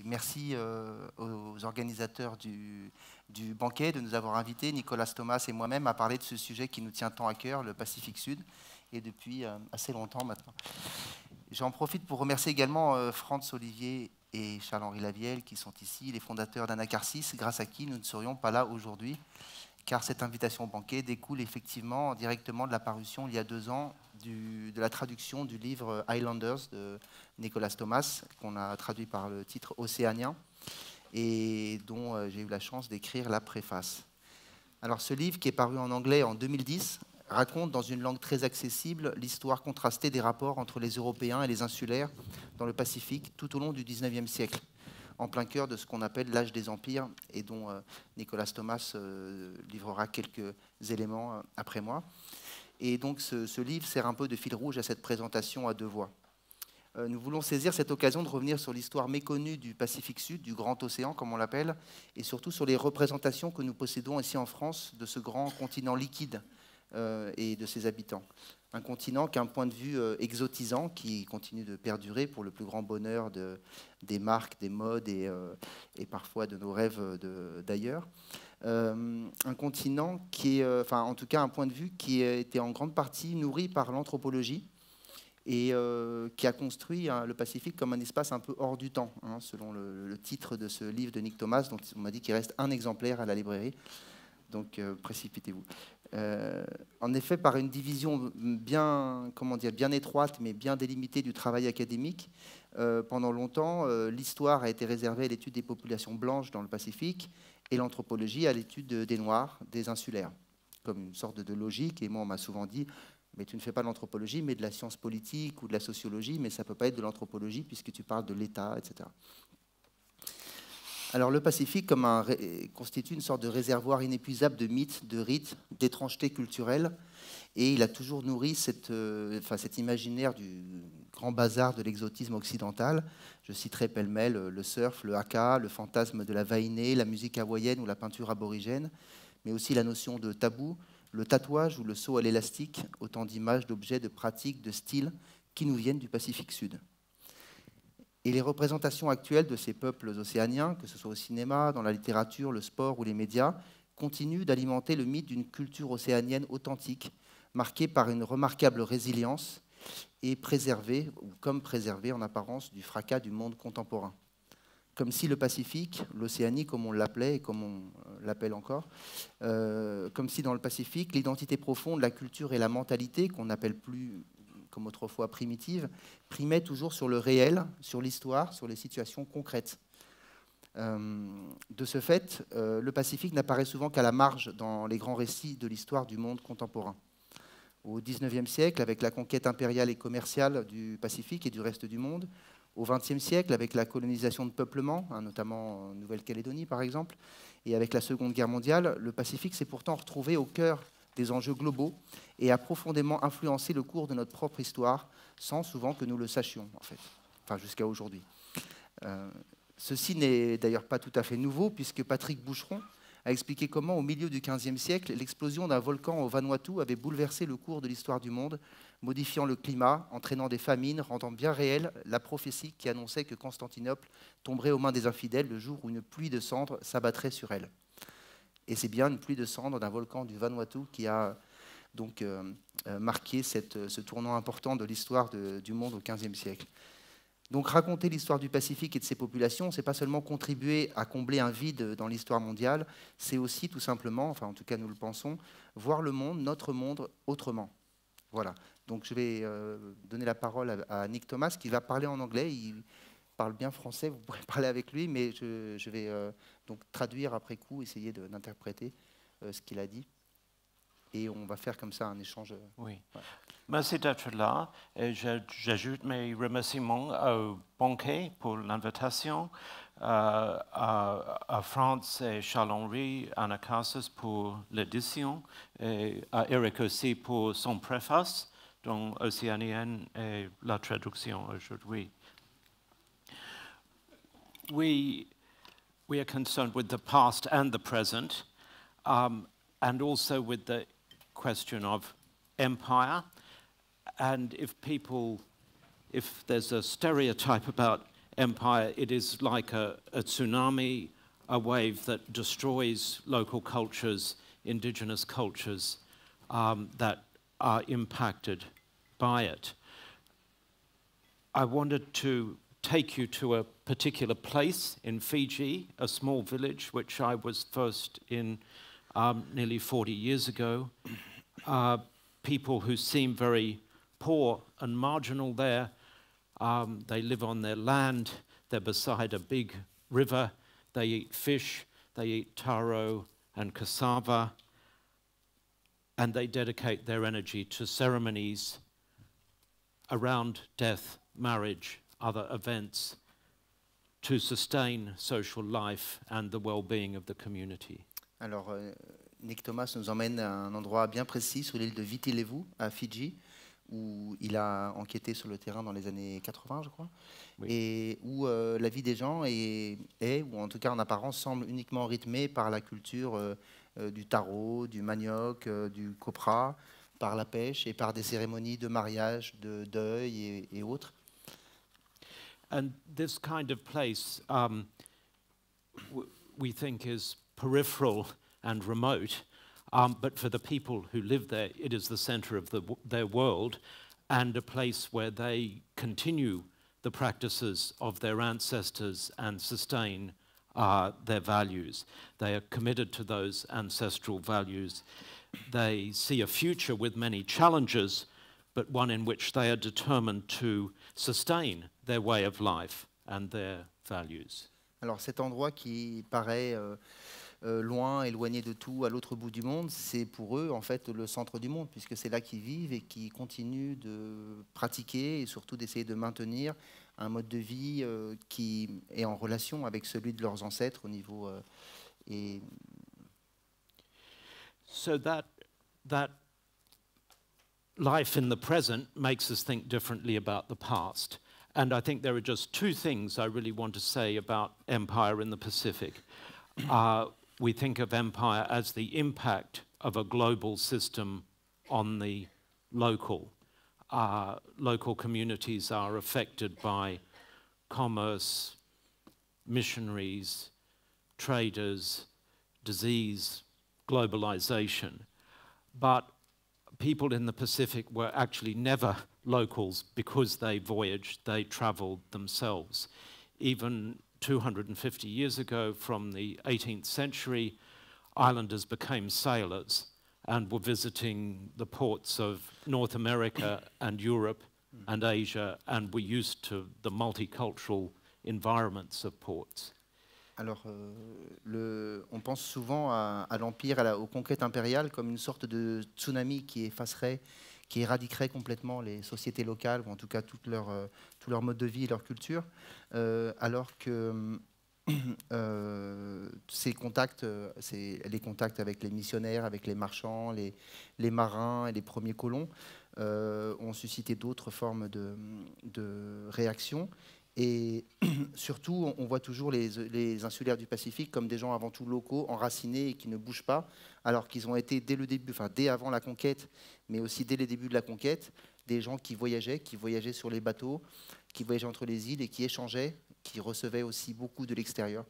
merci aux organisateurs du banquet de nous avoir invités, Nicolas Thomas et moi-même, à parler de ce sujet qui nous tient tant à cœur, le Pacifique Sud, et depuis assez longtemps maintenant. J'en profite pour remercier également Franz Olivier et Charles-Henri Lavielle qui sont ici, les fondateurs d'Anacarsis, grâce à qui nous ne serions pas là aujourd'hui, car cette invitation au banquet découle effectivement directement de la parution il y a 2 ans de la traduction du livre Highlanders de Nicolas Thomas, qu'on a traduit par le titre Océanien, et dont j'ai eu la chance d'écrire la préface. Alors ce livre, qui est paru en anglais en 2010, raconte dans une langue très accessible l'histoire contrastée des rapports entre les Européens et les insulaires dans le Pacifique tout au long du XIXe siècle, en plein cœur de ce qu'on appelle l'âge des empires, et dont Nicolas Thomas livrera quelques éléments après moi. Et donc ce livre sert un peu de fil rouge à cette présentation à 2 voix. Nous voulons saisir cette occasion de revenir sur l'histoire méconnue du Pacifique Sud, du Grand Océan comme on l'appelle, et surtout sur les représentations que nous possédons ici en France de ce grand continent liquide et de ses habitants. Un continent qui a un point de vue exotisant, qui continue de perdurer pour le plus grand bonheur des marques, des modes et parfois de nos rêves d'ailleurs. Un continent qui est, enfin en tout cas un point de vue qui a été en grande partie nourri par l'anthropologie et qui a construit le Pacifique comme un espace un peu hors du temps, hein, selon le titre de ce livre de Nick Thomas, dont on m'a dit qu'il reste un exemplaire à la librairie. Donc précipitez-vous. En effet, par une division bien étroite, mais bien délimitée du travail académique, pendant longtemps, l'histoire a été réservée à l'étude des populations blanches dans le Pacifique et l'anthropologie à l'étude des Noirs, des insulaires, comme une sorte de logique. Et moi, on m'a souvent dit, mais tu ne fais pas de l'anthropologie, mais de la science politique ou de la sociologie, mais ça ne peut pas être de l'anthropologie puisque tu parles de l'État, etc. Alors le Pacifique constitue une sorte de réservoir inépuisable de mythes, de rites, d'étrangetés culturelles, et il a toujours nourri cet imaginaire du grand bazar de l'exotisme occidental. Je citerai pêle-mêle le surf, le haka, le fantasme de la vainée, la musique hawaïenne ou la peinture aborigène, mais aussi la notion de tabou, le tatouage ou le saut à l'élastique, autant d'images, d'objets, de pratiques, de styles qui nous viennent du Pacifique Sud. Et les représentations actuelles de ces peuples océaniens, que ce soit au cinéma, dans la littérature, le sport ou les médias, continuent d'alimenter le mythe d'une culture océanienne authentique, marquée par une remarquable résilience et préservée, ou comme préservée en apparence, du fracas du monde contemporain. Comme si le Pacifique, l'Océanie comme on l'appelait et comme on l'appelle encore, comme si dans le Pacifique, l'identité profonde, la culture et la mentalité, qu'on n'appelle plus comme autrefois primitive, primait toujours sur le réel, sur l'histoire, sur les situations concrètes. De ce fait, le Pacifique n'apparaît souvent qu'à la marge dans les grands récits de l'histoire du monde contemporain. Au XIXe siècle, avec la conquête impériale et commerciale du Pacifique et du reste du monde, au XXe siècle, avec la colonisation de peuplements, hein, notamment en Nouvelle-Calédonie par exemple, et avec la Seconde Guerre mondiale, le Pacifique s'est pourtant retrouvé au cœur des enjeux globaux et a profondément influencé le cours de notre propre histoire, sans souvent que nous le sachions, en fait, enfin jusqu'à aujourd'hui. Ceci n'est d'ailleurs pas tout à fait nouveau, puisque Patrick Boucheron a expliqué comment, au milieu du XVe siècle, l'explosion d'un volcan au Vanuatu avait bouleversé le cours de l'histoire du monde, modifiant le climat, entraînant des famines, rendant bien réelle la prophétie qui annonçait que Constantinople tomberait aux mains des infidèles le jour où une pluie de cendres s'abattrait sur elle. Et c'est bien une pluie de cendres d'un volcan du Vanuatu qui a donc marqué ce tournant important de l'histoire du monde au XVe siècle. Donc raconter l'histoire du Pacifique et de ses populations, ce n'est pas seulement contribuer à combler un vide dans l'histoire mondiale, c'est aussi tout simplement, enfin en tout cas nous le pensons, voir le monde, notre monde, autrement. Voilà. Donc je vais donner la parole à Nick Thomas qui va parler en anglais. Il parle bien français, vous pourrez parler avec lui, mais je vais donc traduire après coup, essayer d'interpréter ce qu'il a dit. Et on va faire comme ça un échange. Oui. Ouais. Merci d'être là. Et j'ajoute mes remerciements au banquet pour l'invitation, à France et Charles-Henri Anacarsis pour l'édition, et à Eric aussi pour son préface dans Océanienne et la traduction aujourd'hui. We are concerned with the past and the present, and also with the question of empire. And if there's a stereotype about empire, it is like a tsunami, a wave that destroys local cultures, indigenous cultures that are impacted by it. I wanted to take you to a particular place in Fiji, a small village which I was first in nearly 40 years ago. People who seem very poor and marginal there. They live on their land, they're beside a big river, they eat fish, they eat taro and cassava, and they dedicate their energy to ceremonies around death, marriage, other events, to sustain social life and the well-being of the community. Alors, Nick Thomas nous emmène à un endroit bien précis sur l'île de Viti Levu, à Fidji, où il a enquêté sur le terrain dans les années 80, je crois, oui. Et où la vie des gens est, ou en tout cas en apparence, semble uniquement rythmée par la culture du taro, du manioc, du copra, par la pêche et par des cérémonies de mariage, de deuil et autres. And this kind of place, we think is peripheral and remote, but for the people who live there, it is the center of their world and a place where they continue the practices of their ancestors and sustain their values. They are committed to those ancestral values. They see a future with many challenges, but one in which they are determined to sustain their way of life and their values. Alors cet endroit qui paraît loin, éloigné de tout, à l'autre bout du monde, c'est pour eux en fait le centre du monde, puisque c'est là qu'ils vivent et qu'ils continuent de pratiquer et surtout d'essayer de maintenir un mode de vie qui est en relation avec celui de leurs ancêtres au niveau et So that life in the present makes us think differently about the past. And I think there are just two things I really want to say about empire in the Pacific. We think of empire as the impact of a global system on the local. Local communities are affected by commerce, missionaries, traders, disease, globalization. But people in the Pacific were actually never locals because they voyaged, they traveled themselves. Even 250 years ago, from the 18th century, islanders became sailors and were visiting the ports of North America and Europe and Asia, and were used to the multicultural environments of ports. Alors, on pense souvent à l'Empire, aux conquêtes impériales, comme une sorte de tsunami qui effacerait, qui éradiquerait complètement les sociétés locales, ou en tout cas tout leur mode de vie et leur culture, alors que ces contacts, les contacts avec les missionnaires, avec les marchands, les marins et les premiers colons ont suscité d'autres formes de réactions. Et surtout, on voit toujours les insulaires du Pacifique comme des gens avant tout locaux, enracinés et qui ne bougent pas, alors qu'ils ont été dès le début, enfin dès avant la conquête, mais aussi dès les débuts de la conquête, des gens qui voyageaient sur les bateaux, qui voyageaient entre les îles et qui échangeaient, qui recevaient aussi beaucoup de l'extérieur.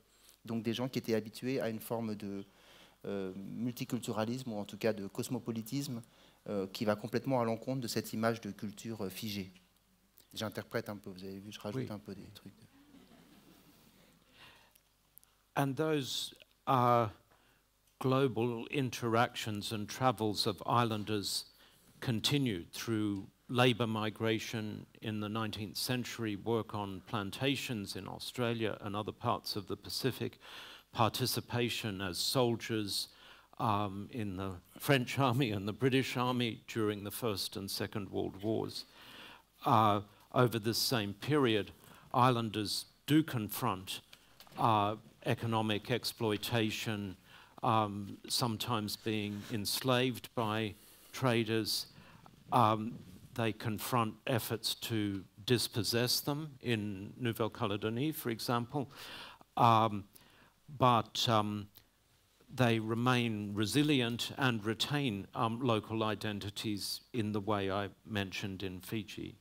Donc des gens qui étaient habitués à une forme de multiculturalisme ou en tout cas de cosmopolitisme qui va complètement à l'encontre de cette image de culture figée. J'interprète un peu, vous avez vu, je rajoute un peu des trucs. And those global interactions and travels of islanders continued through labor migration in the 19th century, work on plantations in Australia and other parts of the Pacific, participation as soldiers in the French army and the British army during the First and Second World Wars. Over this same period, islanders do confront economic exploitation, sometimes being enslaved by traders. They confront efforts to dispossess them in Nouvelle-Calédonie, for example, but they remain resilient and retain local identities in the way I mentioned in Fiji.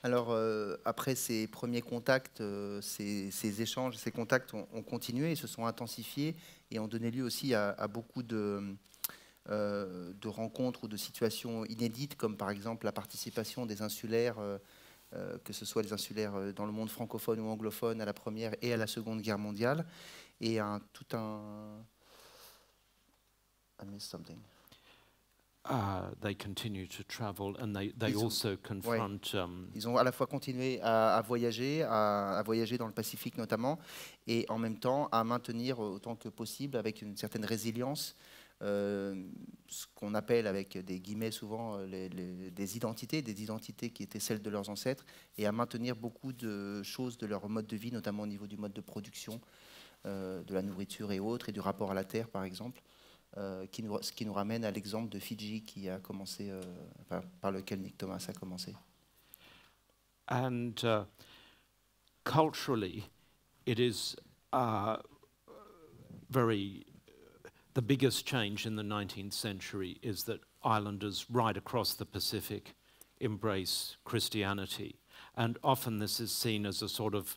Alors, après ces premiers contacts, ces échanges, ces contacts ont continué et se sont intensifiés et ont donné lieu aussi à beaucoup de rencontres ou de situations inédites, comme par exemple la participation des insulaires, que ce soit les insulaires dans le monde francophone ou anglophone à la Première et à la Seconde Guerre mondiale, et tout un... I missed something. They continue to travel and they Ils ont- also confront Ils ont à la fois continué à voyager, à voyager dans le Pacifique notamment, et en même temps à maintenir autant que possible, avec une certaine résilience, ce qu'on appelle avec des guillemets souvent des identités qui étaient celles de leurs ancêtres, et à maintenir beaucoup de choses de leur mode de vie, notamment au niveau du mode de production, de la nourriture et autres, et du rapport à la terre par exemple. Ce qui nous ramène à l'exemple de Fidji qui a commencé, par lequel Nick Thomas a commencé. and culturally it is very the biggest change in the 19th century is that islanders right across the Pacific embrace Christianity, and often this is seen as a sort of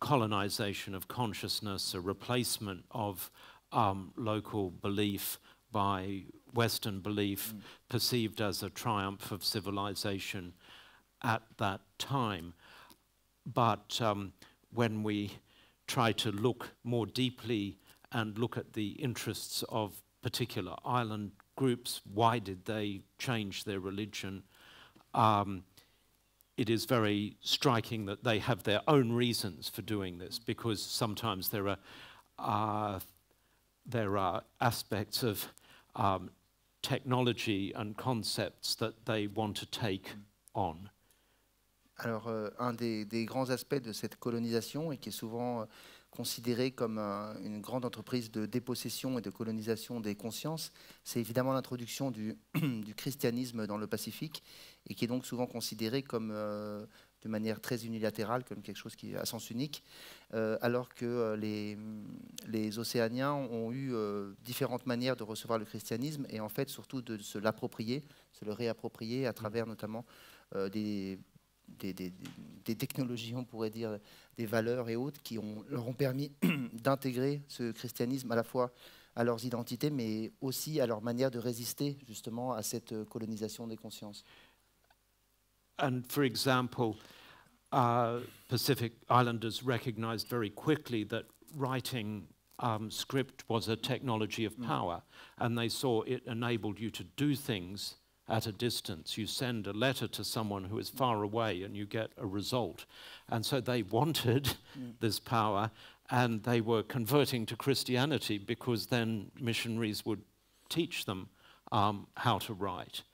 colonization of consciousness, a replacement of local belief by Western belief, perceived as a triumph of civilization at that time. But when we try to look more deeply and look at the interests of particular island groups, why did they change their religion? It is very striking that they have their own reasons for doing this, because sometimes there are aspects of technology and concepts that they want to take on. Alors, un des grands aspects de cette colonisation, et qui est souvent considéré comme une grande entreprise de dépossession et de colonisation des consciences, c'est évidemment l'introduction du christianisme dans le Pacifique, et qui est donc souvent considéré comme, de manière très unilatérale, comme quelque chose qui est à sens unique, alors que les Océaniens ont eu différentes manières de recevoir le christianisme, et en fait surtout de se l'approprier, se le réapproprier à travers notamment des technologies, on pourrait dire, des valeurs et autres, qui leur ont permis d'intégrer ce christianisme à la fois à leurs identités, mais aussi à leur manière de résister justement à cette colonisation des consciences. And for example, Pacific Islanders recognized very quickly that writing script was a technology of power, and they saw it enabled you to do things at a distance. You send a letter to someone who is far away and you get a result. And so they wanted this power, and they were converting to Christianity because then missionaries would teach them how to write.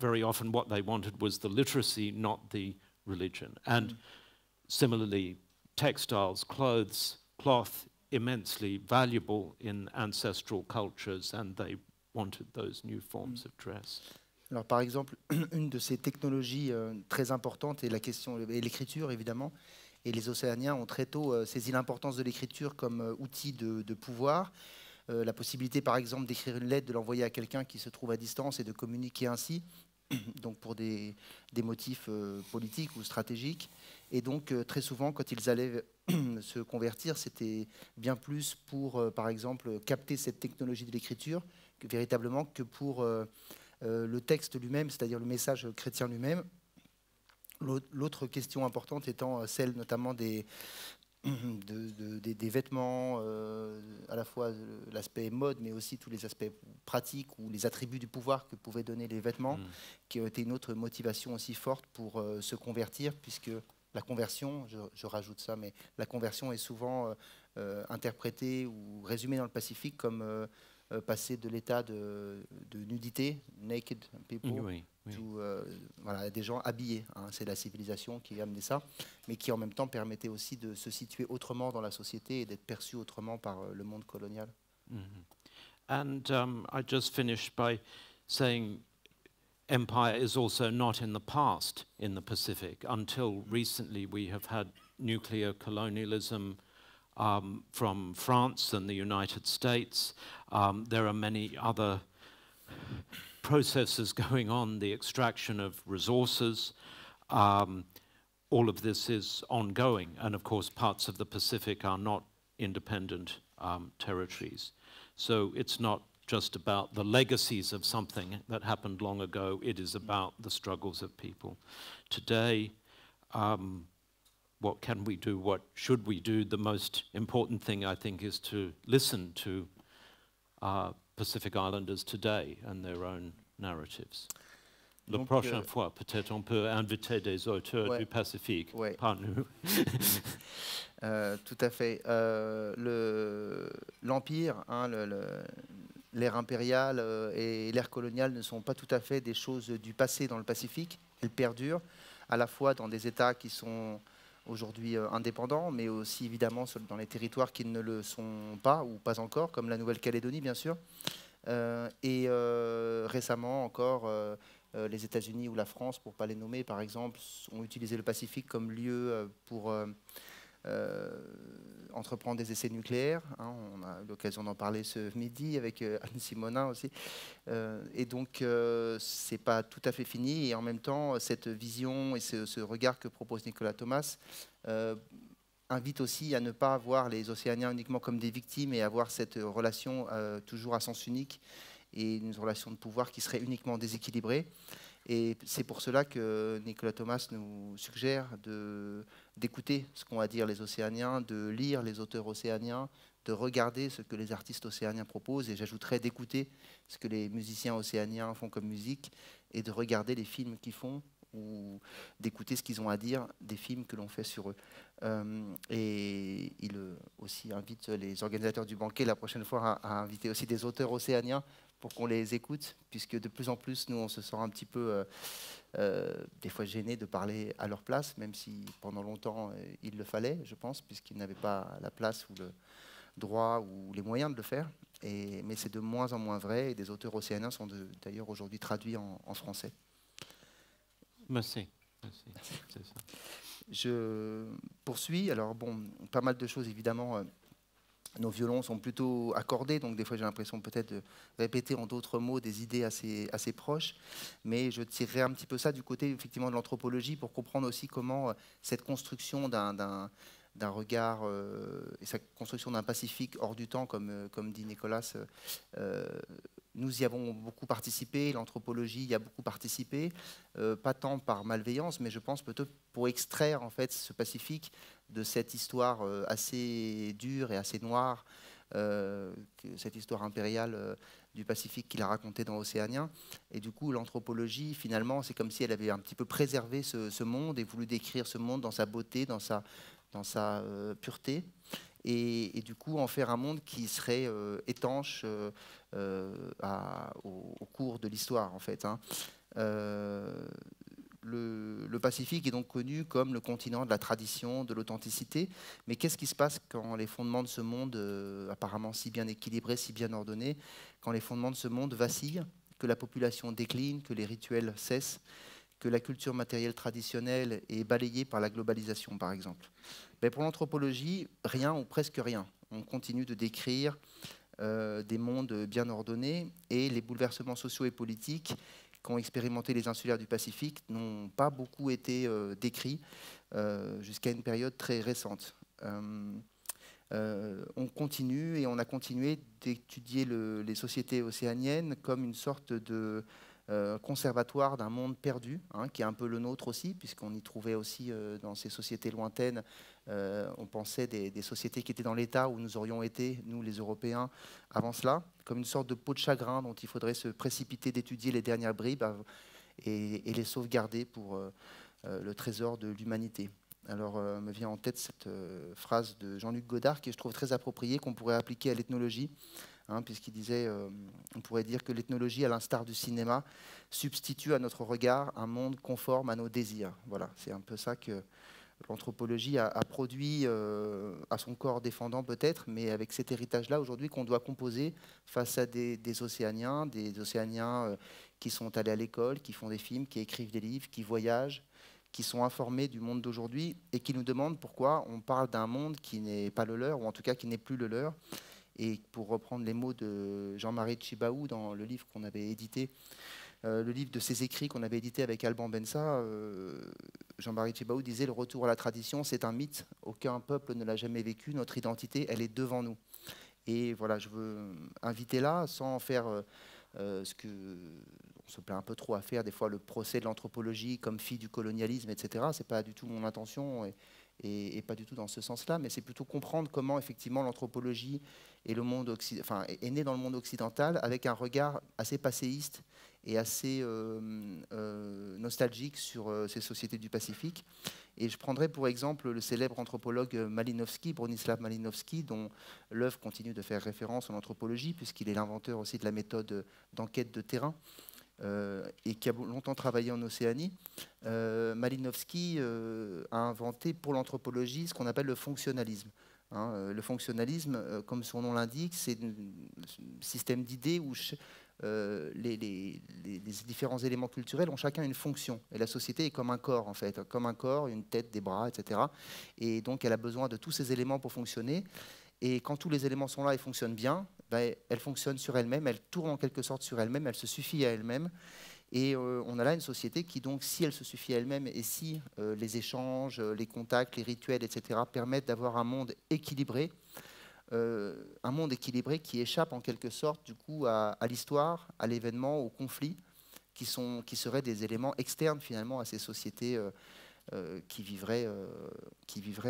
Very often what they wanted was the literacy, not the religion. And similarly, textiles, cloth, immensely valuable in ancestral cultures, and they wanted those new forms of dress. Alors, par exemple, une de ces technologies très importantes est la question et l'écriture, évidemment. Et les Océaniens ont très tôt saisi l'importance de l'écriture comme outil de pouvoir. La possibilité, par exemple, d'écrire une lettre, de l'envoyer à quelqu'un qui se trouve à distance et de communiquer ainsi, donc pour des motifs politiques ou stratégiques. Et donc, très souvent, quand ils allaient se convertir, c'était bien plus pour, par exemple, capter cette technologie de l'écriture, véritablement, que pour le texte lui-même, c'est-à-dire le message chrétien lui-même. L'autre question importante étant celle notamment des vêtements, à la fois l'aspect mode, mais aussi tous les aspects pratiques ou les attributs du pouvoir que pouvaient donner les vêtements, qui ont été une autre motivation aussi forte pour se convertir, puisque la conversion, je rajoute ça, mais la conversion est souvent interprétée ou résumée dans le Pacifique comme passer de l'état de nudité, naked people, Oui. voilà, des gens habillés. Hein, c'est la civilisation qui a amené ça, mais qui en même temps permettait aussi de se situer autrement dans la société et d'être perçu autrement par le monde colonial. And I just finished by saying empire is also not in the past in the Pacific. Until recently, we have had nuclear colonialism from France and the United States. There are many other processes going on, the extraction of resources, all of this is ongoing. And of course, parts of the Pacific are not independent territories. So it's not just about the legacies of something that happened long ago. It is about the struggles of people. Today, what can we do? What should we do? The most important thing, I think, is to listen to Pacific Islanders today and their own narratives. La prochaine fois, peut-être on peut inviter des auteurs du Pacifique, pas nous. Tout à fait. L'Empire, l'ère impériale et l'ère coloniale ne sont pas tout à fait des choses du passé dans le Pacifique. Elles perdurent à la fois dans des États qui sont aujourd'hui indépendants, mais aussi évidemment dans les territoires qui ne le sont pas ou pas encore, comme la Nouvelle-Calédonie bien sûr. Récemment encore, les États-Unis ou la France, pour ne pas les nommer par exemple, ont utilisé le Pacifique comme lieu pour entreprendre des essais nucléaires. On a eu l'occasion d'en parler ce midi avec Anne Simonin aussi. Et donc, c'est pas tout à fait fini. Et en même temps, cette vision et ce regard que propose Nicolas Thomas invite aussi à ne pas voir les Océaniens uniquement comme des victimes et à voir cette relation toujours à sens unique et une relation de pouvoir qui serait uniquement déséquilibrée. Et c'est pour cela que Nicolas Thomas nous suggère d'écouter ce qu'ont à dire les Océaniens, de lire les auteurs océaniens, de regarder ce que les artistes océaniens proposent, et j'ajouterais d'écouter ce que les musiciens océaniens font comme musique, et de regarder les films qu'ils font, ou d'écouter ce qu'ils ont à dire des films que l'on fait sur eux. Et il aussi invite les organisateurs du banquet la prochaine fois à inviter aussi des auteurs océaniens pour qu'on les écoute, puisque de plus en plus, nous, on se sent un petit peu, des fois, gênés de parler à leur place, même si pendant longtemps, il le fallait, je pense, puisqu'ils n'avaient pas la place ou le droit ou les moyens de le faire. Mais c'est de moins en moins vrai, et des auteurs océaniens sont d'ailleurs aujourd'hui traduits en français. Merci. Merci. C'est ça. Je poursuis. Alors, bon, pas mal de choses, évidemment. Nos violons sont plutôt accordés, donc des fois j'ai l'impression peut-être de répéter en d'autres mots des idées assez proches, mais je tirerai un petit peu ça du côté effectivement de l'anthropologie pour comprendre aussi comment cette construction d'un regard et sa construction d'un Pacifique hors du temps, comme dit Nicolas, nous y avons beaucoup participé, l'anthropologie y a beaucoup participé, pas tant par malveillance, mais je pense peut-être pour extraire en fait ce Pacifique de cette histoire assez dure et assez noire, cette histoire impériale du Pacifique qu'il a racontée dans Océanien. Et du coup, l'anthropologie, finalement, c'est comme si elle avait un petit peu préservé ce monde et voulu décrire ce monde dans sa beauté, dans sa pureté. Et du coup, en faire un monde qui serait étanche au cours de l'histoire, en fait. Le Pacifique est donc connu comme le continent de la tradition, de l'authenticité. Mais qu'est-ce qui se passe quand les fondements de ce monde, apparemment si bien équilibrés, si bien ordonnés, quand les fondements de ce monde vacillent, que la population décline, que les rituels cessent, que la culture matérielle traditionnelle est balayée par la globalisation, par exemple? Mais pour l'anthropologie, rien ou presque rien. On continue de décrire des mondes bien ordonnés, et les bouleversements sociaux et politiques qu'ont expérimenté les insulaires du Pacifique n'ont pas beaucoup été décrits jusqu'à une période très récente. On continue et on a continué d'étudier les sociétés océaniennes comme une sorte de conservatoire d'un monde perdu, qui est un peu le nôtre aussi, puisqu'on y trouvait aussi dans ces sociétés lointaines, on pensait des sociétés qui étaient dans l'état où nous aurions été, nous les Européens, avant cela, comme une sorte de peau de chagrin dont il faudrait se précipiter d'étudier les dernières bribes et les sauvegarder pour le trésor de l'humanité. Alors me vient en tête cette phrase de Jean-Luc Godard que je trouve très appropriée, qu'on pourrait appliquer à l'ethnologie, puisqu'il disait, on pourrait dire que l'ethnologie, à l'instar du cinéma, substitue à notre regard un monde conforme à nos désirs. Voilà, c'est un peu ça que l'anthropologie a produit à son corps défendant peut-être, mais avec cet héritage-là aujourd'hui qu'on doit composer face à des Océaniens qui sont allés à l'école, qui font des films, qui écrivent des livres, qui voyagent, qui sont informés du monde d'aujourd'hui et qui nous demandent pourquoi on parle d'un monde qui n'est pas le leur, ou en tout cas qui n'est plus le leur. Et pour reprendre les mots de Jean-Marie Tjibaou dans le livre qu'on avait édité le livre de ses écrits qu'on avait édité avec Alban Bensa, Jean-Marie Tjibaou disait « Le retour à la tradition, c'est un mythe. Aucun peuple ne l'a jamais vécu. Notre identité, elle est devant nous. » Et voilà, je veux inviter là, sans faire ce que on se plaît un peu trop à faire, des fois le procès de l'anthropologie comme fille du colonialisme, etc. Ce n'est pas du tout mon intention et pas du tout dans ce sens-là, mais c'est plutôt comprendre comment effectivement l'anthropologie et le monde est né dans le monde occidental avec un regard assez passéiste et assez nostalgique sur ces sociétés du Pacifique. Et je prendrai pour exemple le célèbre anthropologue Malinowski, Bronislaw Malinowski, dont l'œuvre continue de faire référence en anthropologie, puisqu'il est l'inventeur aussi de la méthode d'enquête de terrain, et qui a longtemps travaillé en Océanie. Malinowski a inventé pour l'anthropologie ce qu'on appelle le fonctionnalisme. Le fonctionnalisme, comme son nom l'indique, c'est un système d'idées où les différents éléments culturels ont chacun une fonction. Et la société est comme un corps, en fait, comme un corps, une tête, des bras, etc. Et donc, elle a besoin de tous ces éléments pour fonctionner. Et quand tous les éléments sont là et fonctionnent bien, ben, elle fonctionne sur elle-même, elle tourne en quelque sorte sur elle-même, elle se suffit à elle-même. Et on a là une société qui, donc, si elle se suffit à elle-même et si les échanges, les contacts, les rituels, etc., permettent d'avoir un monde équilibré qui échappe en quelque sorte du coup à l'histoire, à l'événement, au conflit, qui seraient des éléments externes finalement à ces sociétés qui vivraient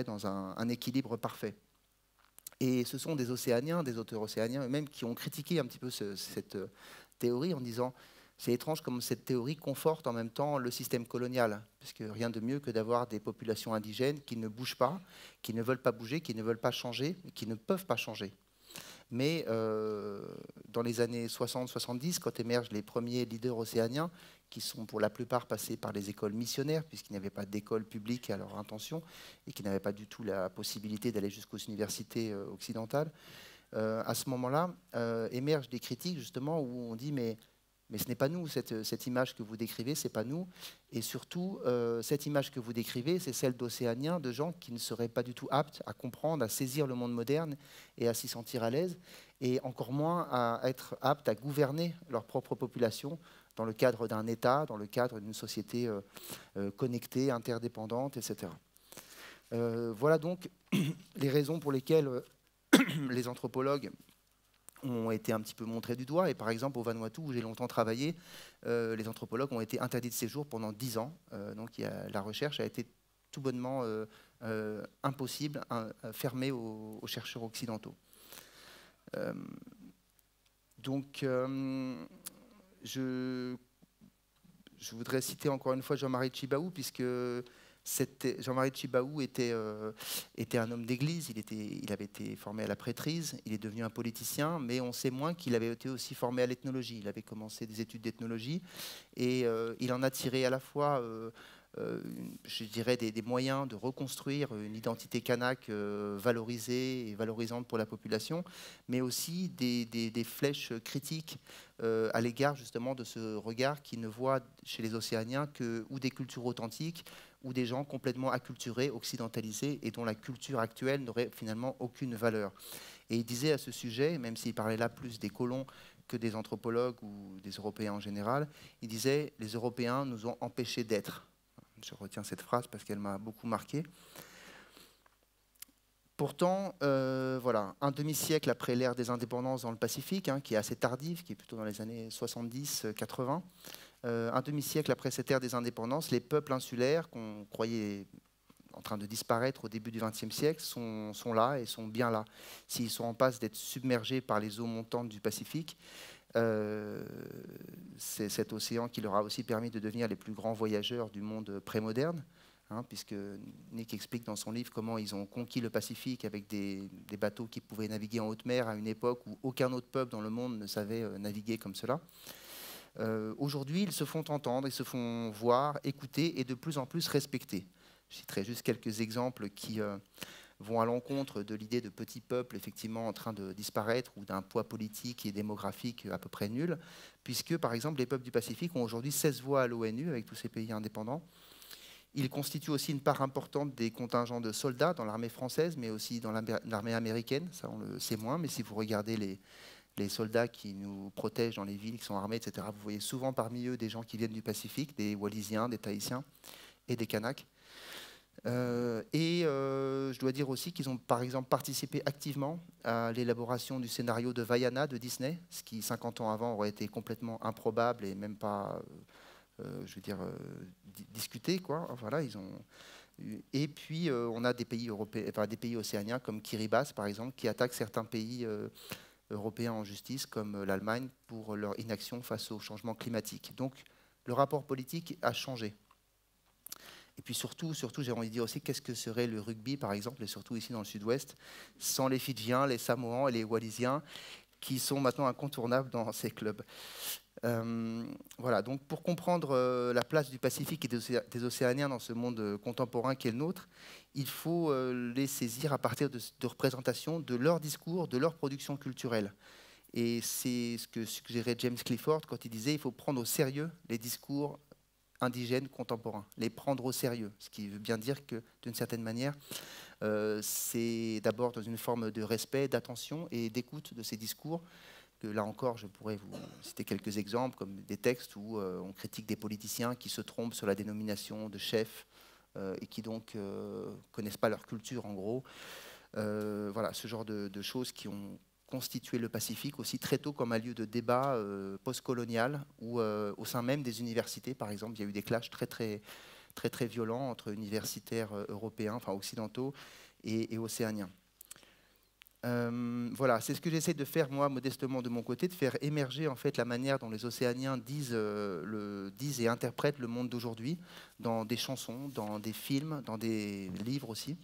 dans un équilibre parfait. Et ce sont des Océaniens, des auteurs océaniens eux-mêmes qui ont critiqué un petit peu cette théorie en disant c'est étrange comme cette théorie conforte en même temps le système colonial, puisque rien de mieux que d'avoir des populations indigènes qui ne bougent pas, qui ne veulent pas bouger, qui ne veulent pas changer, qui ne peuvent pas changer. Mais dans les années 60-70, quand émergent les premiers leaders océaniens, qui sont pour la plupart passés par les écoles missionnaires, puisqu'il n'y avait pas d'école publique à leur intention, et qui n'avaient pas du tout la possibilité d'aller jusqu'aux universités occidentales, à ce moment-là, émergent des critiques justement où on dit mais ce n'est pas nous, cette image que vous décrivez, ce n'est pas nous. Et surtout, cette image que vous décrivez, c'est celle d'Océaniens, de gens qui ne seraient pas du tout aptes à comprendre, à saisir le monde moderne et à s'y sentir à l'aise, et encore moins à être aptes à gouverner leur propre population dans le cadre d'un État, dans le cadre d'une société connectée, interdépendante, etc. Voilà donc les raisons pour lesquelles les anthropologues ont été un petit peu montrés du doigt. Et par exemple, au Vanuatu, où j'ai longtemps travaillé, les anthropologues ont été interdits de séjour pendant 10 ans. Donc la recherche a été tout bonnement impossible, fermée aux chercheurs occidentaux. Donc, je voudrais citer encore une fois Jean-Marie Tjibaou, puisque Jean-Marie Tjibaou était un homme d'église, il avait été formé à la prêtrise, il est devenu un politicien, mais on sait moins qu'il avait été aussi formé à l'ethnologie. Il avait commencé des études d'ethnologie et il en a tiré à la fois, je dirais, des moyens de reconstruire une identité kanak valorisée et valorisante pour la population, mais aussi des flèches critiques à l'égard justement de ce regard qui ne voit chez les Océaniens que ou des cultures authentiques ou des gens complètement acculturés, occidentalisés, et dont la culture actuelle n'aurait finalement aucune valeur. Et il disait à ce sujet, même s'il parlait là plus des colons que des anthropologues ou des Européens en général, il disait « Les Européens nous ont empêchés d'être ». Je retiens cette phrase parce qu'elle m'a beaucoup marqué. Pourtant, voilà, un demi-siècle après l'ère des indépendances dans le Pacifique, qui est assez tardive, qui est plutôt dans les années 70-80, un demi-siècle après cette ère des indépendances, les peuples insulaires qu'on croyait en train de disparaître au début du XXe siècle sont là et sont bien là. S'ils sont en passe d'être submergés par les eaux montantes du Pacifique, c'est cet océan qui leur a aussi permis de devenir les plus grands voyageurs du monde prémoderne, puisque Nick explique dans son livre comment ils ont conquis le Pacifique avec des bateaux qui pouvaient naviguer en haute mer à une époque où aucun autre peuple dans le monde ne savait naviguer comme cela. Aujourd'hui, ils se font entendre, ils se font voir, écouter et de plus en plus respecter. Je citerai juste quelques exemples qui vont à l'encontre de l'idée de petits peuples effectivement en train de disparaître ou d'un poids politique et démographique à peu près nul, puisque par exemple les peuples du Pacifique ont aujourd'hui 16 voix à l'ONU avec tous ces pays indépendants. Ils constituent aussi une part importante des contingents de soldats dans l'armée française, mais aussi dans l'armée américaine, ça on le sait moins, mais si vous regardez les soldats qui nous protègent dans les villes, qui sont armés, etc. Vous voyez souvent parmi eux des gens qui viennent du Pacifique, des Wallisiens, des Tahitiens et des Kanaks. Je dois dire aussi qu'ils ont par exemple participé activement à l'élaboration du scénario de Vaiana de Disney, ce qui 50 ans avant aurait été complètement improbable et même pas, je veux dire, discuté, quoi. Voilà, ils ont. Et puis on a des pays européens, enfin, des pays océaniens comme Kiribati par exemple, qui attaquent certains pays européens en justice, comme l'Allemagne, pour leur inaction face au changement climatique. Donc le rapport politique a changé. Et puis surtout j'ai envie de dire aussi, qu'est-ce que serait le rugby, par exemple, et surtout ici dans le sud-ouest, sans les Fidjiens, les Samoans et les Wallisiens, qui sont maintenant incontournables dans ces clubs. Voilà, donc pour comprendre la place du Pacifique et des Océaniens dans ce monde contemporain qui est le nôtre, il faut les saisir à partir de représentations de leur discours, de leur production culturelle. Et c'est ce que suggérait James Clifford quand il disait qu'il faut prendre au sérieux les discours indigènes contemporains, les prendre au sérieux, ce qui veut bien dire que, d'une certaine manière, c'est d'abord dans une forme de respect, d'attention et d'écoute de ces discours, que là encore, je pourrais vous citer quelques exemples, comme des textes où on critique des politiciens qui se trompent sur la dénomination de chef et qui donc connaissent pas leur culture, en gros. Voilà, ce genre de choses qui ont constitué le Pacifique aussi très tôt comme un lieu de débat postcolonial, où au sein même des universités, par exemple, il y a eu des clashs très violents entre universitaires européens, enfin occidentaux et océaniens. Voilà, c'est ce que j'essaie de faire moi modestement de mon côté, de faire émerger en fait la manière dont les Océaniens disent et interprètent le monde d'aujourd'hui, dans des chansons, dans des films, dans des livres aussi.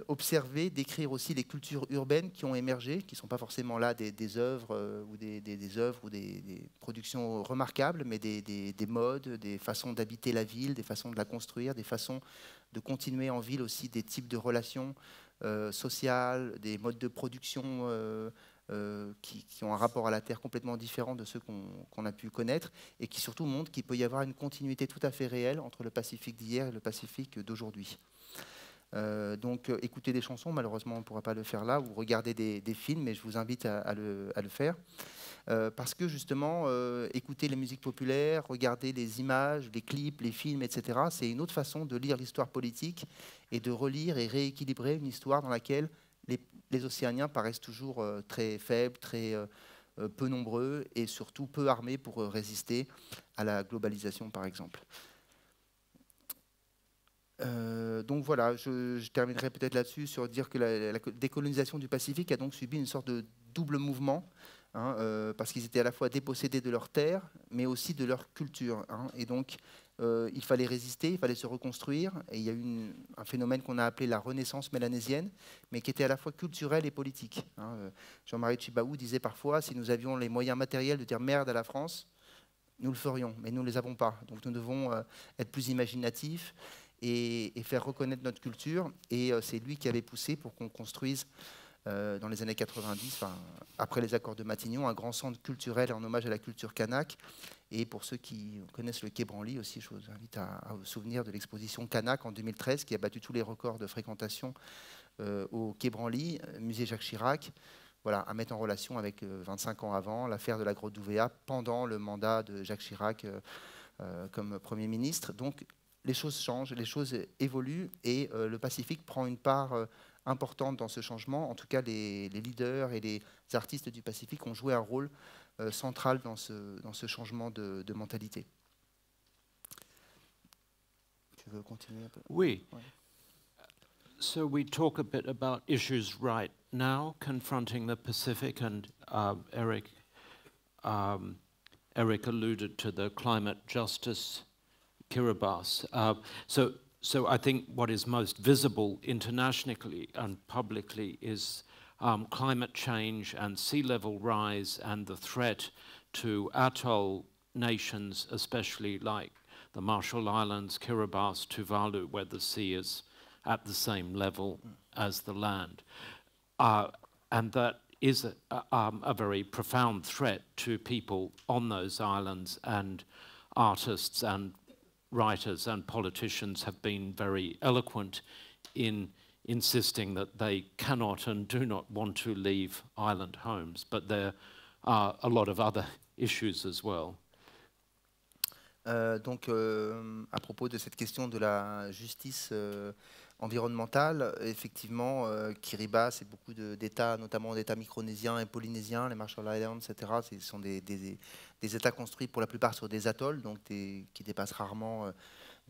Observer, décrire aussi les cultures urbaines qui ont émergé, qui ne sont pas forcément là des œuvres ou des œuvres ou des productions remarquables, mais des modes, des façons d'habiter la ville, des façons de la construire, des façons de continuer en ville aussi, des types de relations sociales, des modes de production qui ont un rapport à la Terre complètement différent de ceux qu'on a pu connaître, et qui surtout montrent qu'il peut y avoir une continuité tout à fait réelle entre le Pacifique d'hier et le Pacifique d'aujourd'hui. Donc écouter des chansons, malheureusement on ne pourra pas le faire là, ou regarder des films, mais je vous invite à le faire. Parce que justement, écouter les musiques populaires, regarder les images, les clips, les films, etc., c'est une autre façon de lire l'histoire politique et de relire et rééquilibrer une histoire dans laquelle les Océaniens paraissent toujours très faibles, très peu nombreux et surtout peu armés pour résister à la globalisation, par exemple. Donc voilà, je terminerai peut-être là-dessus sur dire que la décolonisation du Pacifique a donc subi une sorte de double mouvement, hein, parce qu'ils étaient à la fois dépossédés de leurs terres, mais aussi de leur culture. Hein, et donc il fallait résister, il fallait se reconstruire. Et il y a eu un phénomène qu'on a appelé la Renaissance mélanésienne, mais qui était à la fois culturelle et politique. Hein. Jean-Marie Tjibaou disait parfois, si nous avions les moyens matériels de dire merde à la France, nous le ferions, mais nous ne les avons pas. Donc nous devons être plus imaginatifs et faire reconnaître notre culture. Et c'est lui qui avait poussé pour qu'on construise, dans les années 90, après les accords de Matignon, un grand centre culturel en hommage à la culture kanak. Et pour ceux qui connaissent le Quai Branly aussi, je vous invite à vous souvenir de l'exposition Kanak en 2013, qui a battu tous les records de fréquentation au Quai Branly, musée Jacques Chirac. Voilà, à mettre en relation avec 25 ans avant, l'affaire de la grotte d'Ouvéa, pendant le mandat de Jacques Chirac comme Premier ministre. Donc les choses changent, les choses évoluent, et le Pacifique prend une part importante dans ce changement. En tout cas, les leaders et les artistes du Pacifique ont joué un rôle central dans ce changement de mentalité. Tu veux continuer un peu? Oui. Ouais. So we talk a bit about issues right now confronting the Pacific, and Eric alluded to the climate justice Kiribati. So I think what is most visible internationally and publicly is climate change and sea level rise and the threat to atoll nations, especially like the Marshall Islands, Kiribati, Tuvalu, where the sea is at the same level as the land. And that is a very profound threat to people on those islands, and artists and writers and politicians have been very eloquent in insisting that they cannot and do not want to leave island homes, but there are a lot of other issues as well. Donc, à propos de cette question de la justice environnementale, effectivement, Kiribati et beaucoup d'États, notamment d'États micronésiens et polynésiens, les Marshall Islands, etc., ce sont des États construits pour la plupart sur des atolls, donc qui dépassent rarement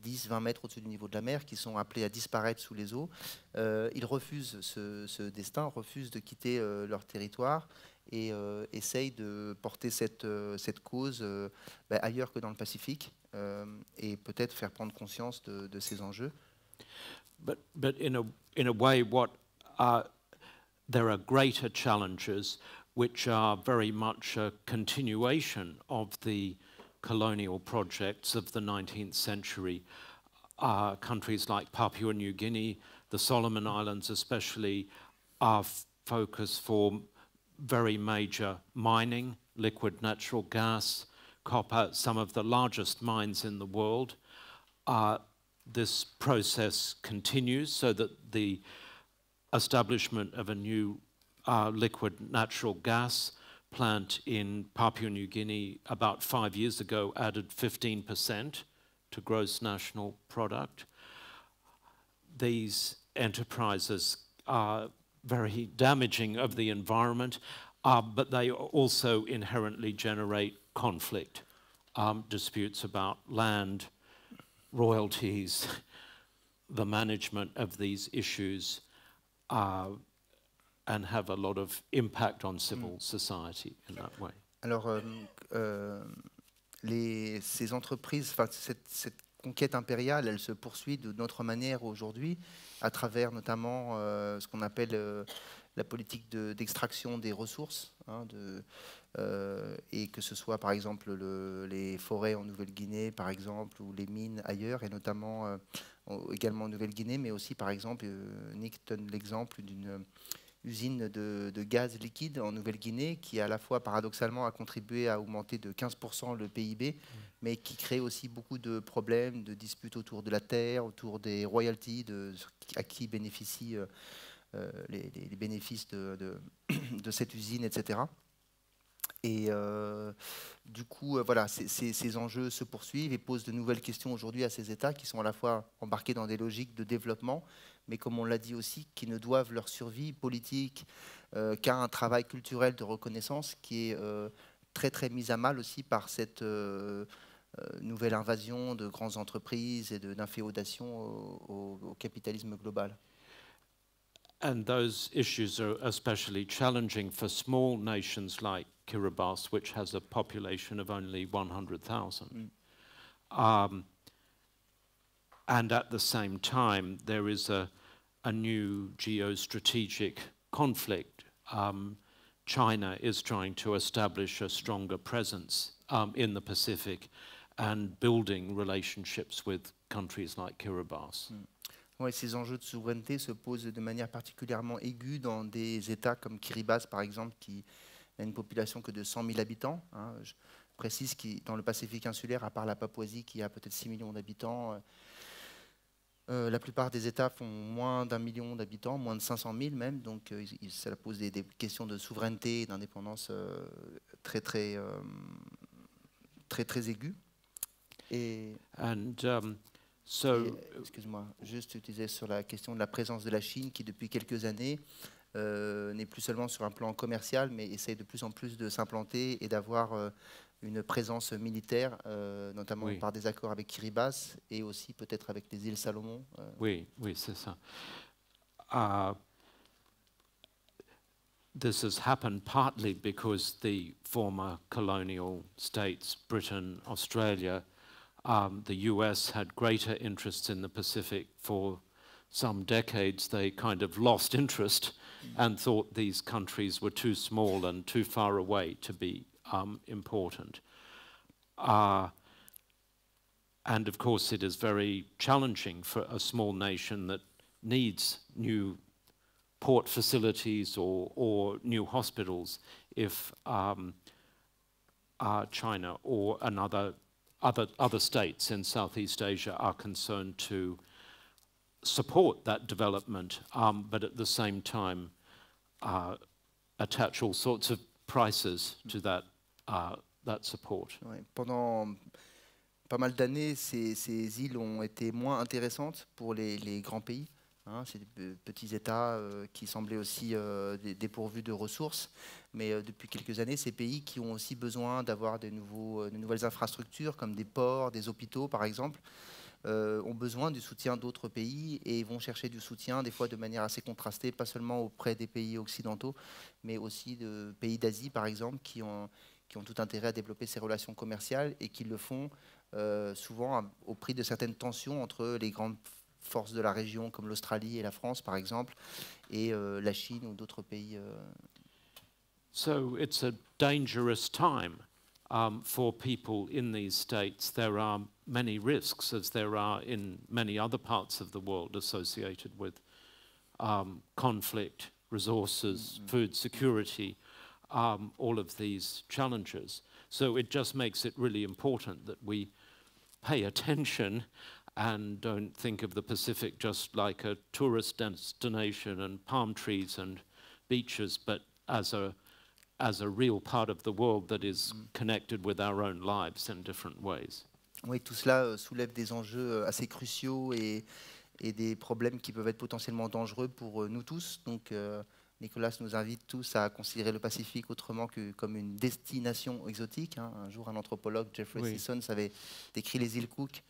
10-20 mètres au-dessus du niveau de la mer, qui sont appelés à disparaître sous les eaux. Ils refusent ce destin, refusent de quitter leur territoire et essayent de porter cette cause ailleurs que dans le Pacifique et peut-être faire prendre conscience de ces enjeux. But in a way, there are greater challenges which are very much a continuation of the colonial projects of the 19th century. Countries like Papua New Guinea, the Solomon Islands especially, are focused for very major mining, liquid natural gas, copper, some of the largest mines in the world. This process continues so that the establishment of a new liquid natural gas plant in Papua New Guinea about 5 years ago added 15% to gross national product. These enterprises are very damaging of the environment, but they also inherently generate conflict, disputes about land, royalties, the management of these issues, and have a lot of impact on civil society in that way. Alors, ces entreprises, cette conquête impériale, elle se poursuit de notre manière aujourd'hui, à travers notamment ce qu'on appelle la politique d'extraction des ressources, et que ce soit par exemple les forêts en Nouvelle-Guinée, par exemple, ou les mines ailleurs, et notamment également en Nouvelle-Guinée, mais aussi par exemple, Nick donne l'exemple d'une usine de gaz liquide en Nouvelle-Guinée qui à la fois paradoxalement a contribué à augmenter de 15% le PIB, mais qui crée aussi beaucoup de problèmes, de disputes autour de la terre, autour des royalties, à qui bénéficient les bénéfices de cette usine, etc. Et du coup, voilà, ces enjeux se poursuivent et posent de nouvelles questions aujourd'hui à ces États qui sont à la fois embarqués dans des logiques de développement, mais comme on l'a dit aussi, qui ne doivent leur survie politique qu'à un travail culturel de reconnaissance qui est très très mis à mal aussi par cette nouvelle invasion de grandes entreprises et d'inféodation au capitalisme global. And those issues are especially challenging for small nations like Kiribati, which has a population of only 100,000. And at the same time, there is a new geostrategic conflict. China is trying to establish a stronger presence in the Pacific and building relationships with countries like Kiribati. Ouais, ces enjeux de souveraineté se posent de manière particulièrement aiguë dans des États comme Kiribati, par exemple, qui n'a une population que de 100 000 habitants. Je précise que dans le Pacifique insulaire, à part la Papouasie, qui a peut-être 6 millions d'habitants, la plupart des États font moins d'1 million d'habitants, moins de 500 000 même. Donc, ça pose des questions de souveraineté et d'indépendance très, très, très, très aiguës. Excuse-moi, juste utiliser sur la question de la présence de la Chine qui depuis quelques années n'est plus seulement sur un plan commercial mais essaye de plus en plus de s'implanter et d'avoir une présence militaire, notamment par des accords avec Kiribati et aussi peut-être avec les îles Salomon. Oui, c'est ça. This has happened partly because the former colonial states, Britain, Australia, the US had greater interests in the Pacific for some decades. They kind of lost interest and thought these countries were too small and too far away to be important. And of course it is very challenging for a small nation that needs new port facilities or new hospitals if China or other states in Southeast Asia are concerned to support that development, but at the same time attach all sorts of prices to that support. Ouais, pendant pas mal d'années, ces îles ont été moins intéressantes pour les grands pays. Hein, c'est des petits États qui semblaient aussi dépourvus de ressources. Mais depuis quelques années, ces pays qui ont aussi besoin d'avoir de nouvelles infrastructures, comme des ports, des hôpitaux par exemple, ont besoin du soutien d'autres pays et vont chercher du soutien, des fois de manière assez contrastée, pas seulement auprès des pays occidentaux, mais aussi de pays d'Asie par exemple, qui ont tout intérêt à développer ces relations commerciales et qui le font souvent au prix de certaines tensions entre les grandes forces de la région comme l'Australie et la France par exemple, et la Chine ou d'autres pays. So it's a dangerous time for people in these states. There are many risks, as there are in many other parts of the world, associated with conflict, resources, food security, all of these challenges. So it just makes it really important that we pay attention and don't think of the Pacific just like a tourist destination and palm trees and beaches, but as a real part of the world that is connected with our own lives in different ways. Oui, tout cela soulève des enjeux assez cruciaux et des problèmes qui peuvent être potentiellement dangereux pour nous tous. Donc Nicolas nous invite tous à considérer le Pacifique autrement que comme une destination exotique. Hein. Un jour, un anthropologue, Jeffrey Sisson, avait décrit les îles Cook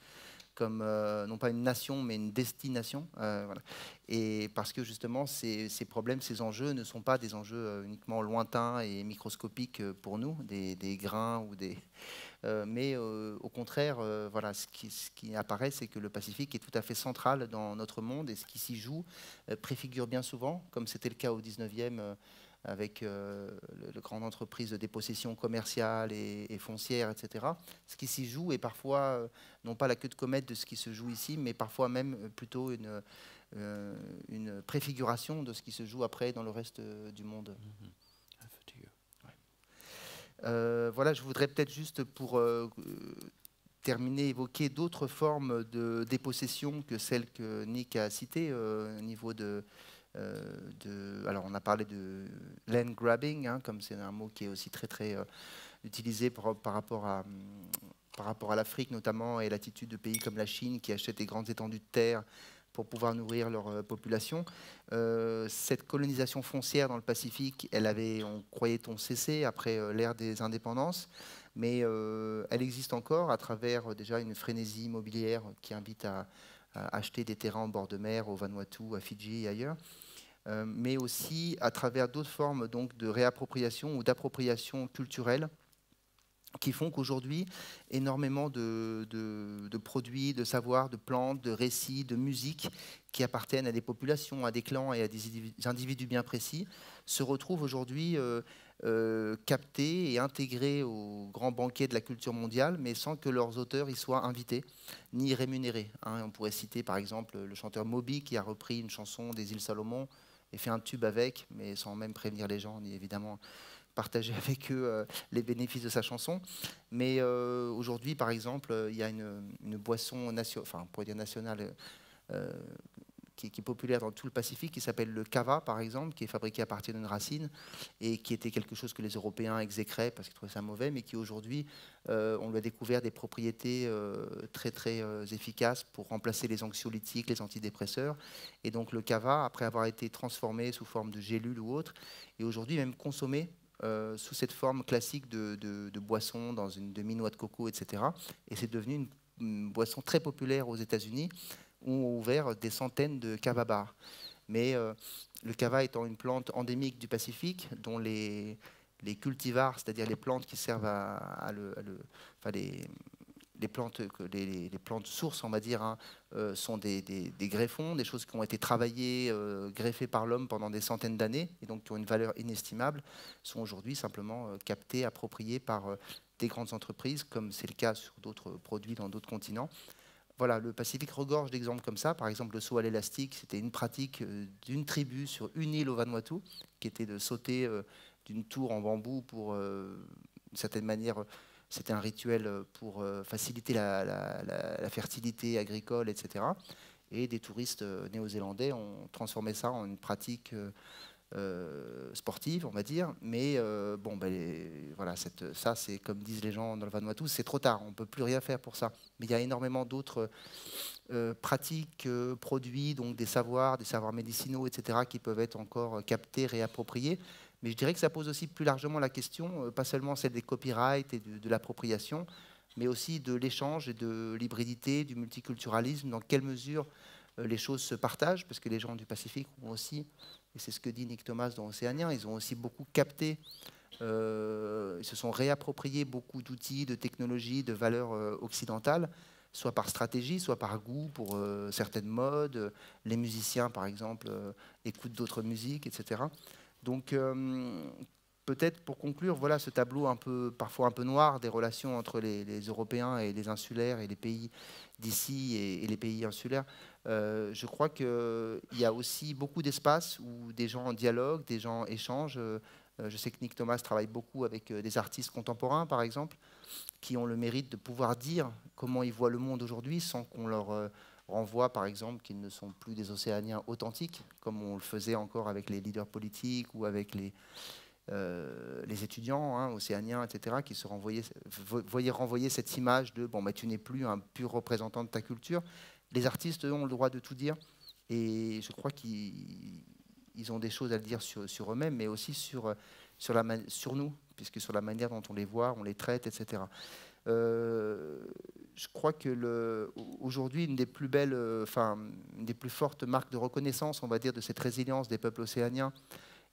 comme non pas une nation, mais une destination. Voilà. Et parce que justement, ces problèmes, ces enjeux ne sont pas des enjeux uniquement lointains et microscopiques pour nous, des grains ou des... mais au contraire, voilà, ce qui apparaît, c'est que le Pacifique est tout à fait central dans notre monde et ce qui s'y joue préfigure bien souvent, comme c'était le cas au 19e, avec le grande entreprise de dépossession commerciale et foncière, etc. Ce qui s'y joue est parfois, non pas la queue de comète de ce qui se joue ici, mais parfois même plutôt une préfiguration de ce qui se joue après dans le reste du monde. Voilà, je voudrais peut-être juste pour terminer évoquer d'autres formes de dépossession que celles que Nick a citées au niveau alors on a parlé de land grabbing, hein, comme c'est un mot qui est aussi très très utilisé par rapport à l'Afrique notamment et l'attitude de pays comme la Chine qui achètent des grandes étendues de terre pour pouvoir nourrir leur population. Cette colonisation foncière dans le Pacifique, on croyait-on cessé après l'ère des indépendances, mais elle existe encore à travers déjà une frénésie immobilière qui invite à acheter des terrains en bord de mer, au Vanuatu, à Fidji et ailleurs, mais aussi à travers d'autres formes donc, de réappropriation ou d'appropriation culturelle qui font qu'aujourd'hui, énormément de produits, de savoirs, de plantes, de récits, de musique qui appartiennent à des populations, à des clans et à des individus bien précis, se retrouvent aujourd'hui captés et intégrés au grand banquet de la culture mondiale, mais sans que leurs auteurs y soient invités, ni rémunérés. Hein. On pourrait citer par exemple le chanteur Moby qui a repris une chanson des îles Salomon et fait un tube avec, mais sans même prévenir les gens, ni évidemment partager avec eux les bénéfices de sa chanson. Mais aujourd'hui, par exemple, il y a une boisson nationale qui est populaire dans tout le Pacifique, qui s'appelle le kava, par exemple, qui est fabriqué à partir d'une racine et qui était quelque chose que les Européens exécraient parce qu'ils trouvaient ça mauvais, mais qui aujourd'hui, on lui a découvert des propriétés très très efficaces pour remplacer les anxiolytiques, les antidépresseurs. Et donc le kava, après avoir été transformé sous forme de gélules ou autre, est aujourd'hui même consommé sous cette forme classique de boisson dans une demi-noix de coco, etc. Et c'est devenu une boisson très populaire aux États-Unis où ont ouvert des centaines de kava bars. Mais le kava étant une plante endémique du Pacifique, dont les cultivars, c'est-à-dire les plantes qui servent les plantes sources, on va dire, hein, sont des greffons, des choses qui ont été travaillées, greffées par l'homme pendant des centaines d'années, et donc qui ont une valeur inestimable, sont aujourd'hui simplement captées, appropriées par des grandes entreprises, comme c'est le cas sur d'autres produits dans d'autres continents. Voilà, le Pacifique regorge d'exemples comme ça. Par exemple, le saut à l'élastique, c'était une pratique d'une tribu sur une île au Vanuatu, qui était de sauter d'une tour en bambou pour, d'une certaine manière, c'était un rituel pour faciliter la fertilité agricole, etc. Et des touristes néo-zélandais ont transformé ça en une pratique sportive, on va dire. Mais bon, voilà, ça, c'est comme disent les gens dans le Vanuatu, c'est trop tard, on ne peut plus rien faire pour ça. Mais il y a énormément d'autres pratiques, produits, donc des savoirs médicinaux, etc., qui peuvent être encore captés, réappropriés. Mais je dirais que ça pose aussi plus largement la question, pas seulement celle des copyrights et de l'appropriation, mais aussi de l'échange et de l'hybridité, du multiculturalisme, dans quelle mesure les choses se partagent, parce que les gens du Pacifique ont aussi, et c'est ce que dit Nick Thomas dans Océanien, ils ont aussi beaucoup capté, ils se sont réappropriés beaucoup d'outils, de technologies, de valeurs occidentales, soit par stratégie, soit par goût pour certaines modes. Les musiciens, par exemple, écoutent d'autres musiques, etc. Donc, peut-être pour conclure, voilà ce tableau parfois un peu noir des relations entre les Européens et les insulaires et les pays d'ici et les pays insulaires. Je crois qu'il y a aussi beaucoup d'espace où des gens dialoguent, des gens échangent. Je sais que Nick Thomas travaille beaucoup avec des artistes contemporains, par exemple, qui ont le mérite de pouvoir dire comment ils voient le monde aujourd'hui sans qu'on leur renvoie, par exemple, qu'ils ne sont plus des Océaniens authentiques, comme on le faisait encore avec les leaders politiques ou avec les étudiants océaniens, etc., qui se voyaient renvoyer cette image de bon, tu n'es plus un pur représentant de ta culture. Les artistes, eux, ont le droit de tout dire, et je crois qu'ils ont des choses à dire sur eux-mêmes, mais aussi sur nous, puisque sur la manière dont on les voit, on les traite, etc. Je crois que aujourd'hui, une des plus belles, une des plus fortes marques de reconnaissance, on va dire, de cette résilience des peuples océaniens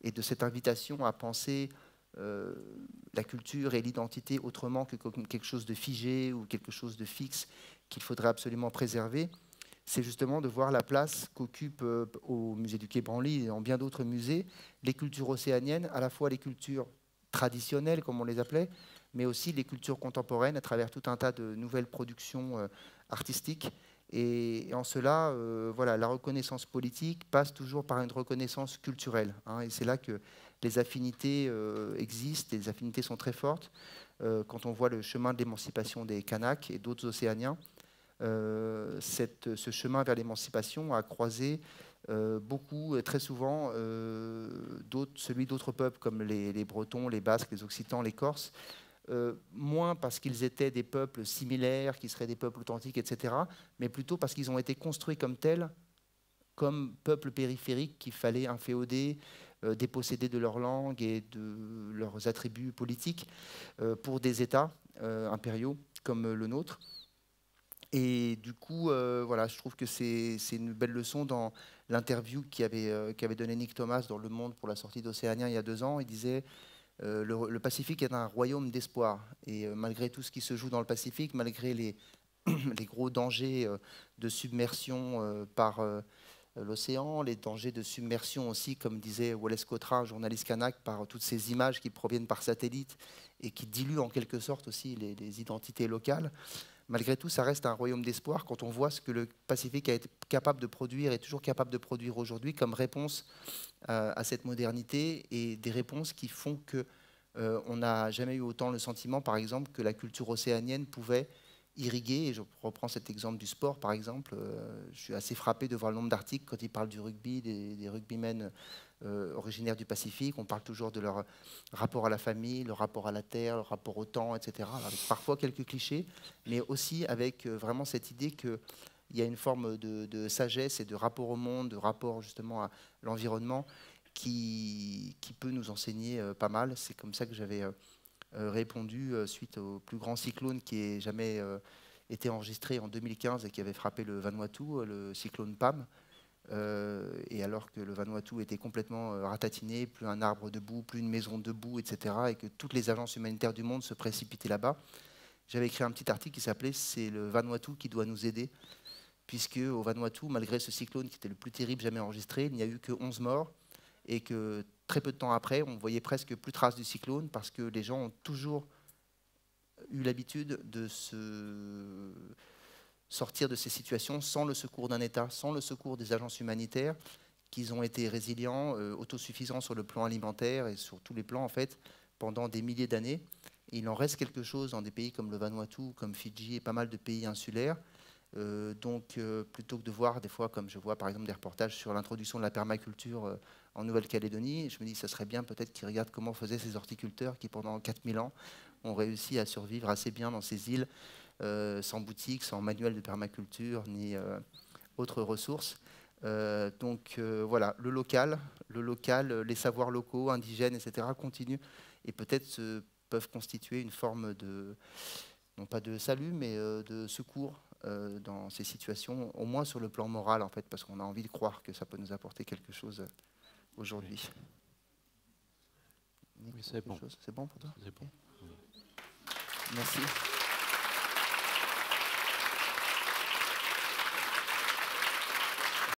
et de cette invitation à penser la culture et l'identité autrement que comme quelque chose de figé ou quelque chose de fixe qu'il faudrait absolument préserver, c'est justement de voir la place qu'occupe au musée du Quai Branly et en bien d'autres musées les cultures océaniennes, à la fois les cultures traditionnelles, comme on les appelait, mais aussi les cultures contemporaines à travers tout un tas de nouvelles productions artistiques. Et en cela, voilà, la reconnaissance politique passe toujours par une reconnaissance culturelle. Et c'est là que les affinités existent, et les affinités sont très fortes. Quand on voit le chemin de l'émancipation des Kanaks et d'autres Océaniens, ce chemin vers l'émancipation a croisé beaucoup, très souvent, celui d'autres peuples comme les Bretons, les Basques, les Occitans, les Corses, moins parce qu'ils étaient des peuples similaires, qui seraient des peuples authentiques, etc., mais plutôt parce qu'ils ont été construits comme tels, comme peuples périphériques qu'il fallait inféoder, déposséder de leur langue et de leurs attributs politiques pour des États impériaux comme le nôtre. Et du coup, voilà, je trouve que c'est une belle leçon dans l'interview qu'avait donné Nick Thomas dans Le Monde pour la sortie d'Océanien il y a 2 ans. Il disait le Pacifique est un royaume d'espoir. Et malgré tout ce qui se joue dans le Pacifique, malgré les gros dangers de submersion par l'océan, les dangers de submersion aussi, comme disait Wallace Cotra, un journaliste kanak, par toutes ces images qui proviennent par satellite et qui diluent en quelque sorte aussi les identités locales. Malgré tout, ça reste un royaume d'espoir quand on voit ce que le Pacifique a été capable de produire et toujours capable de produire aujourd'hui comme réponse à cette modernité, et des réponses qui font que on n'a jamais eu autant le sentiment, par exemple, que la culture océanienne pouvait irriguer. Et je reprends cet exemple du sport, par exemple. Je suis assez frappé de voir le nombre d'articles quand ils parlent du rugby, des rugbymen originaires du Pacifique. On parle toujours de leur rapport à la famille, leur rapport à la terre, leur rapport au temps, etc. Avec parfois quelques clichés, mais aussi avec vraiment cette idée qu'il y a une forme de sagesse et de rapport au monde, de rapport justement à l'environnement qui peut nous enseigner pas mal. C'est comme ça que j'avais répondu suite au plus grand cyclone qui ait jamais été enregistré en 2015 et qui avait frappé le Vanuatu, le cyclone Pam. Et alors que le Vanuatu était complètement ratatiné, plus un arbre debout, plus une maison debout, etc., et que toutes les agences humanitaires du monde se précipitaient là-bas, j'avais écrit un petit article qui s'appelait « C'est le Vanuatu qui doit nous aider », puisque au Vanuatu, malgré ce cyclone qui était le plus terrible jamais enregistré, il n'y a eu que 11 morts, et que très peu de temps après, on voyait presque plus trace du cyclone, parce que les gens ont toujours eu l'habitude de se sortir de ces situations sans le secours d'un État, sans le secours des agences humanitaires, qu'ils ont été résilients, autosuffisants sur le plan alimentaire et sur tous les plans, en fait, pendant des milliers d'années. Il en reste quelque chose dans des pays comme le Vanuatu, comme Fidji et pas mal de pays insulaires, Donc, plutôt que de voir des fois, comme je vois par exemple des reportages sur l'introduction de la permaculture en Nouvelle-Calédonie, je me dis que ça serait bien peut-être qu'ils regardent comment faisaient ces horticulteurs qui, pendant 4000 ans, ont réussi à survivre assez bien dans ces îles, sans boutique, sans manuel de permaculture, ni autres ressources. Donc voilà, le local, les savoirs locaux, indigènes, etc., continuent et peut-être peuvent constituer une forme de, non pas de salut, mais de secours dans ces situations, au moins sur le plan moral, en fait, parce qu'on a envie de croire que ça peut nous apporter quelque chose aujourd'hui. Oui, c'est bon. C'est bon pour toi? C'est bon. Merci.